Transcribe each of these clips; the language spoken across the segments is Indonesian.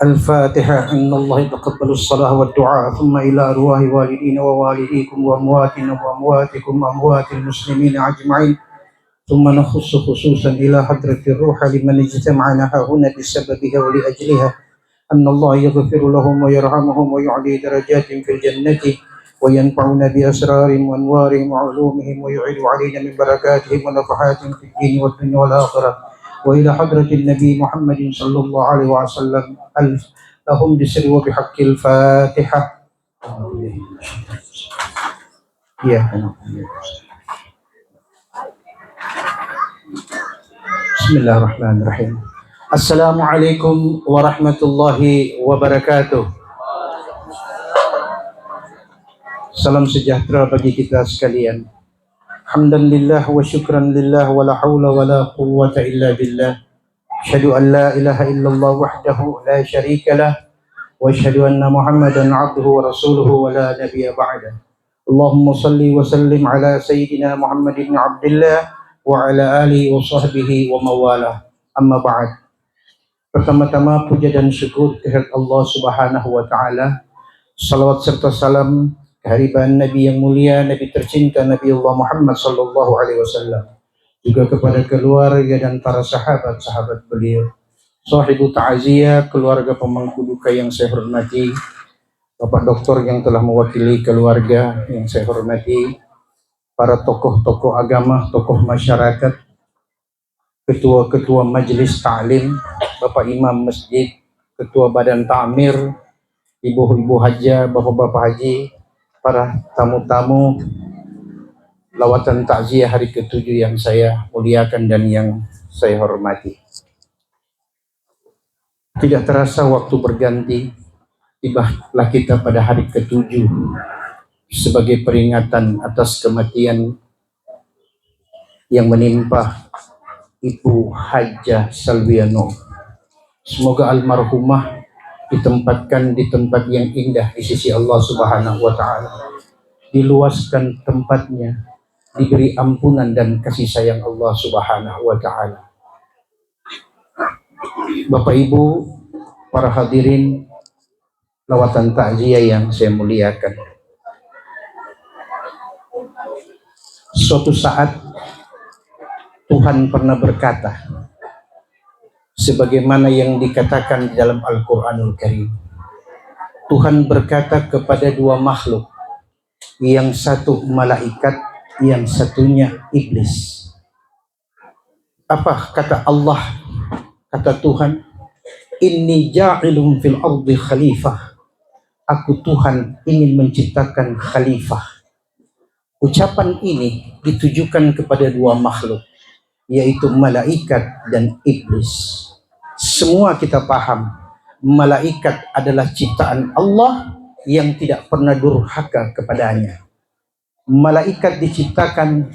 الفاتحة. إن الله يتقبل الصلاة والدعاء ثم إلى أرواح والدينا ووالديكم وأمواتنا وأمواتكم وأموات المسلمين أجمعين، ثم نخص خصوصا إلى حضرة الروح لمن اجتمعنا هنا بسببها ولأجلها، أن الله يغفر لهم ويرحمهم ويعلي درجاتهم في الجنة وينفعنا بأسرارهم وأنوارهم وعلومهم ويعيد علينا من بركاتهم ونفحاتهم في الدين والدنيا والآخرة. وإلى حضرة النبي محمد صلى الله عليه وسلم لهم بسر وبحق الفاتحة. بسم الله الرحمن الرحيم. Assalamualaikum warahmatullahi wabarakatuh. Salam sejahtera bagi kita sekalian. Hamdan lillah wa syukran lillah wa la hawla wa la quwwata illa billah. Asyhadu an la ilaha illallah wahdahu la syarika lah wa asyhadu anna Muhammadan abduhu wa rasuluhu wa la nabiyya ba'da. Allahumma salli wa sallim ala sayyidina Muhammad ibn Abdullah wa ala alihi wa sahbihi wa mawalah. Amma ba'd. Pertama-tama puja dan syukur kehadirat Allah Subhanahu wa taala. Salawat serta salam kehadiran Nabi yang mulia, Nabi tercinta, Nabi Allah Muhammad sallallahu alaihi wasallam, juga kepada keluarga dan para sahabat-sahabat beliau. Sahibu ta'ziyah, keluarga pemangku duka yang saya hormati, Bapak Doktor yang telah mewakili keluarga yang saya hormati, para tokoh-tokoh agama, tokoh masyarakat, ketua-ketua majelis ta'lim, Bapak Imam Masjid, Ketua Badan Ta'mir, Ibu-ibu haja, Bapak-bapak haji, para tamu-tamu lawatan takziah hari ke-7 yang saya muliakan dan yang saya hormati. Tidak terasa waktu berganti, tibalah kita pada hari ke-7 sebagai peringatan atas kematian yang menimpa Ibu Hajah Salviano. Semoga almarhumah ditempatkan di tempat yang indah di sisi Allah Subhanahu wa taala. Diluaskan tempatnya, diberi ampunan dan kasih sayang Allah Subhanahu wa taala. Bapak Ibu, para hadirin lawatan takziah yang saya muliakan. Suatu saat Tuhan pernah berkata, sebagaimana yang dikatakan di dalam Al-Quranul Karim. Tuhan berkata kepada dua makhluk, yang satu malaikat, yang satunya iblis. Apa kata Allah? Kata Tuhan, inni ja'ilun fil ardi khalifah. Aku Tuhan ingin menciptakan khalifah. Ucapan ini ditujukan kepada dua makhluk, yaitu malaikat dan iblis. Semua kita paham, malaikat adalah ciptaan Allah yang tidak pernah durhaka kepadanya. Malaikat diciptakan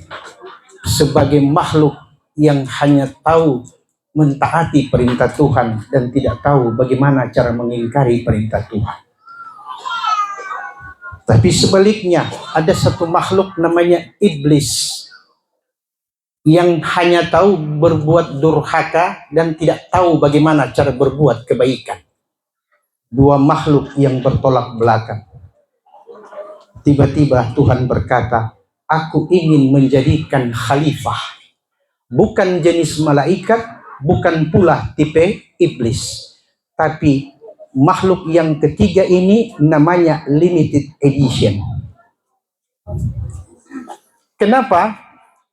sebagai makhluk yang hanya tahu mentaati perintah Tuhan dan tidak tahu bagaimana cara mengingkari perintah Tuhan. Tapi sebaliknya, ada satu makhluk namanya iblis, yang hanya tahu berbuat durhaka dan tidak tahu bagaimana cara berbuat kebaikan. Dua makhluk yang bertolak belakang. Tiba-tiba Tuhan berkata, aku ingin menjadikan khalifah. Bukan jenis malaikat, bukan pula tipe iblis. Tapi makhluk yang ketiga ini namanya limited edition. Kenapa?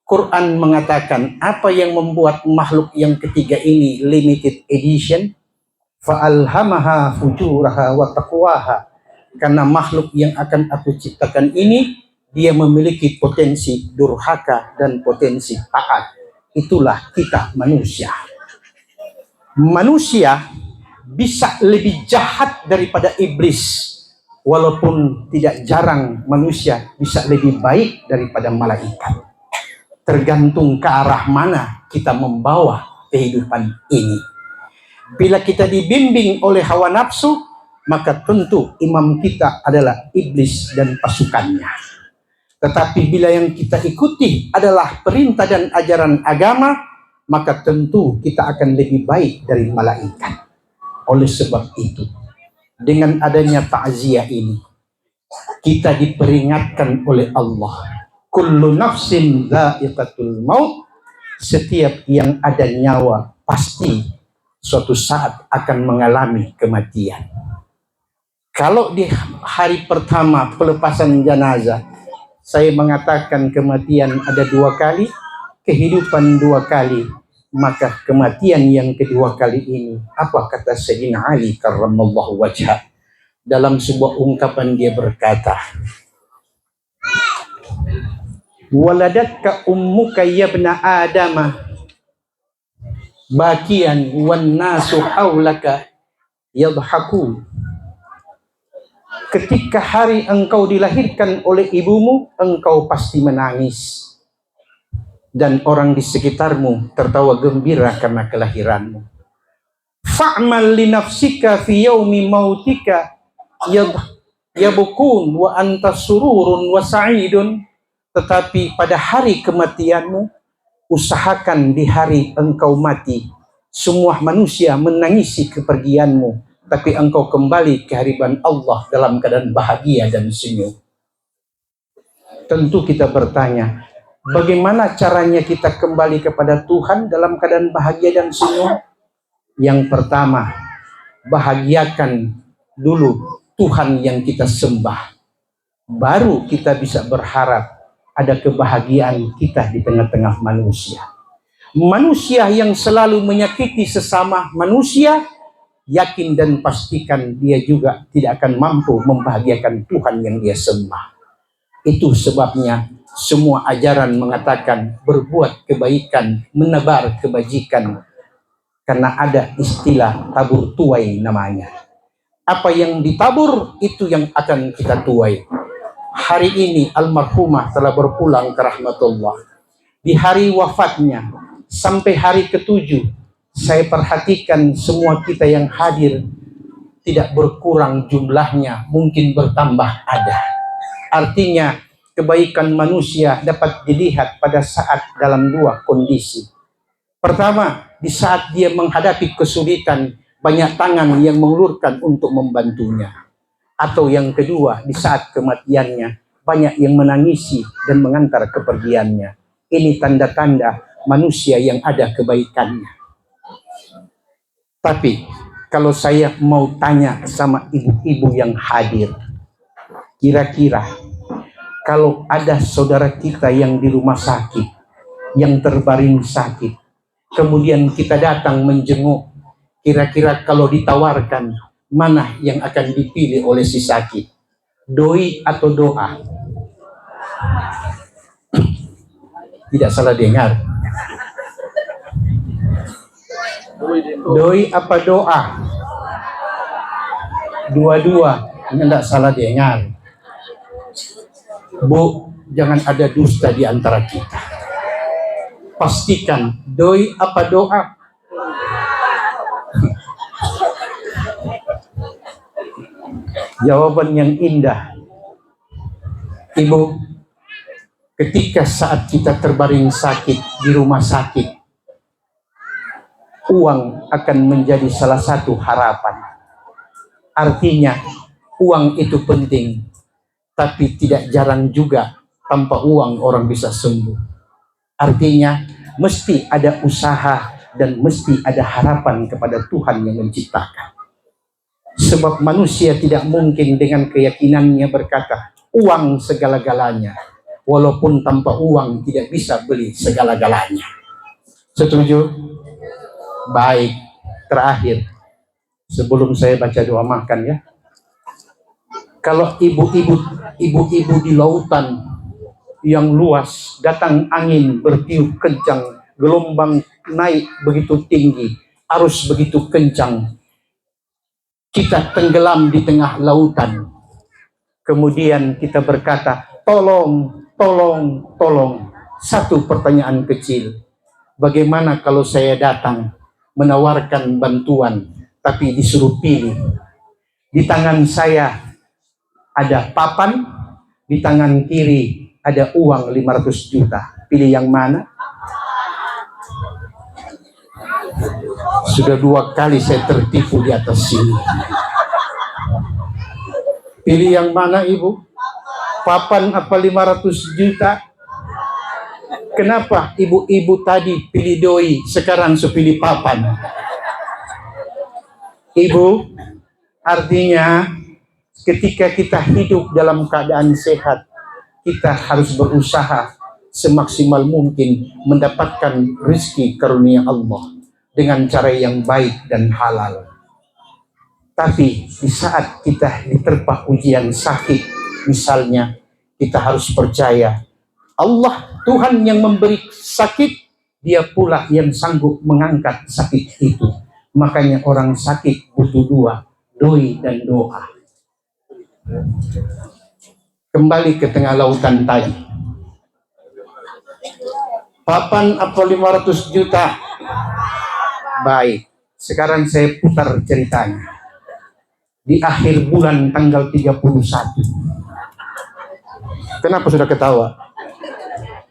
Quran mengatakan apa yang membuat makhluk yang ketiga ini limited edition? Fa'alhamaha fujuraha wa taqwaha. Karena makhluk yang akan aku ciptakan ini, dia memiliki potensi durhaka dan potensi taat. Itulah kita manusia. Manusia bisa lebih jahat daripada iblis. Walaupun tidak jarang manusia bisa lebih baik daripada malaikat. Tergantung ke arah mana kita membawa kehidupan ini. Bila kita dibimbing oleh hawa nafsu, maka tentu imam kita adalah iblis dan pasukannya. Tetapi bila yang kita ikuti adalah perintah dan ajaran agama, maka tentu kita akan lebih baik dari malaikat. Oleh sebab itu, dengan adanya takziah ini, kita diperingatkan oleh Allah, kullu nafsin dha'iqatul maut, setiap yang ada nyawa pasti suatu saat akan mengalami kematian. Kalau di hari pertama pelepasan jenazah saya mengatakan kematian ada 2 kali, kehidupan 2 kali, maka kematian yang kedua kali ini, apa kata Sayyidina Ali karramallahu wajhah? Dalam sebuah ungkapan dia berkata, waladatka ummuka yabna adama bakian wan nasu haulaka yadhakun. Ketika hari engkau dilahirkan oleh ibumu, engkau pasti menangis, dan orang di sekitarmu tertawa gembira karena kelahiranmu. Fa'mal li nafsika fi yaumi mautika yabukun wa anta sururun wa sa'idun. Tetapi pada hari kematianmu, usahakan di hari engkau mati, semua manusia menangisi kepergianmu, tapi engkau kembali ke hadirat Allah dalam keadaan bahagia dan senyum. Tentu kita bertanya, bagaimana caranya kita kembali kepada Tuhan dalam keadaan bahagia dan senyum? Yang pertama, bahagiakan dulu Tuhan yang kita sembah, baru kita bisa berharap ada kebahagiaan kita di tengah-tengah manusia. Manusia yang selalu menyakiti sesama manusia, yakin dan pastikan dia juga tidak akan mampu membahagiakan Tuhan yang dia sembah. Itu sebabnya semua ajaran mengatakan berbuat kebaikan, menebar kebajikan, karena ada istilah tabur tuai namanya. Apa yang ditabur itu yang akan kita tuai. Hari ini almarhumah telah berpulang ke rahmatullah. Di hari wafatnya sampai hari ke-7, saya perhatikan semua kita yang hadir tidak berkurang jumlahnya, mungkin bertambah ada. Artinya kebaikan manusia dapat dilihat pada saat dalam 2 kondisi. Pertama, di saat dia menghadapi kesulitan, banyak tangan yang mengulurkan untuk membantunya. Atau yang kedua, di saat kematiannya, banyak yang menangisi dan mengantar kepergiannya. Ini tanda-tanda manusia yang ada kebaikannya. Tapi kalau saya mau tanya sama ibu-ibu yang hadir, kira-kira kalau ada saudara kita yang di rumah sakit, yang terbaring sakit, kemudian kita datang menjenguk, kira-kira kalau ditawarkan, mana yang akan dipilih oleh si sakit? Doi atau doa? Tidak salah dengar. Doi apa doa? Dua-dua. Tidak salah dengar. Bu, jangan ada dusta di antara kita. Pastikan doi apa doa? Jawaban yang indah. Ibu, ketika saat kita terbaring sakit di rumah sakit, uang akan menjadi salah satu harapan. Artinya, uang itu penting, tapi tidak jarang juga tanpa uang orang bisa sembuh. Artinya, mesti ada usaha dan mesti ada harapan kepada Tuhan yang menciptakan. Sebab manusia tidak mungkin dengan keyakinannya berkata, uang segala-galanya. Walaupun tanpa uang tidak bisa beli segala-galanya. Setuju? Baik. Terakhir, sebelum saya baca doa makan ya. Kalau ibu-ibu di lautan yang luas, datang angin bertiup kencang, gelombang naik begitu tinggi, arus begitu kencang, kita tenggelam di tengah lautan. Kemudian kita berkata, tolong, tolong, tolong. Satu pertanyaan kecil, bagaimana kalau saya datang menawarkan bantuan, tapi disuruh pilih? Di tangan saya ada papan, di tangan kiri ada uang 500 juta. Pilih yang mana? Sudah 2 kali saya tertipu di atas sini. Pilih yang mana ibu? Papan apa 500 juta? Kenapa ibu-ibu tadi pilih doi, sekarang pilih papan? Ibu, artinya ketika kita hidup dalam keadaan sehat, kita harus berusaha semaksimal mungkin mendapatkan rezeki karunia Allah dengan cara yang baik dan halal. Tapi di saat kita diterpa ujian sakit, misalnya, kita harus percaya Allah Tuhan yang memberi sakit, Dia pula yang sanggup mengangkat sakit itu. Makanya orang sakit butuh 2, doi dan doa. Kembali ke tengah lautan tadi. Papan apa 500 juta? Baik, sekarang saya putar ceritanya. Di akhir bulan tanggal 31. Kenapa sudah ketawa?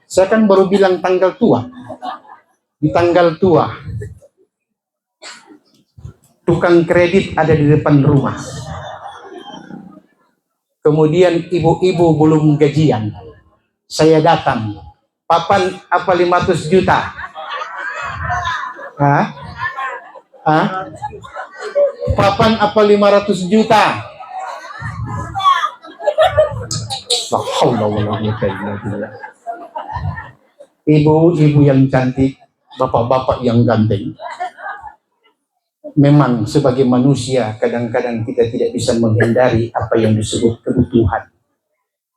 Saya kan baru bilang tanggal tua. Di tanggal tua, tukang kredit ada di depan rumah. Kemudian ibu-ibu belum gajian. Saya datang. Papan apa 500 juta? Hah? Hah? Papan apa 500 juta? Ibu-ibu yang cantik, bapak-bapak yang ganteng. Memang sebagai manusia kadang-kadang kita tidak bisa menghindari apa yang disebut kebutuhan.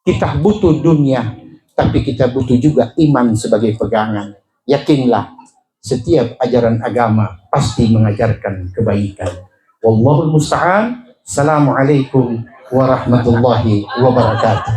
Kita butuh dunia, tapi kita butuh juga iman sebagai pegangan. Yakinlah, setiap ajaran agama pasti mengajarkan kebaikan. Wallahul musta'an. Assalamualaikum warahmatullahi wabarakatuh.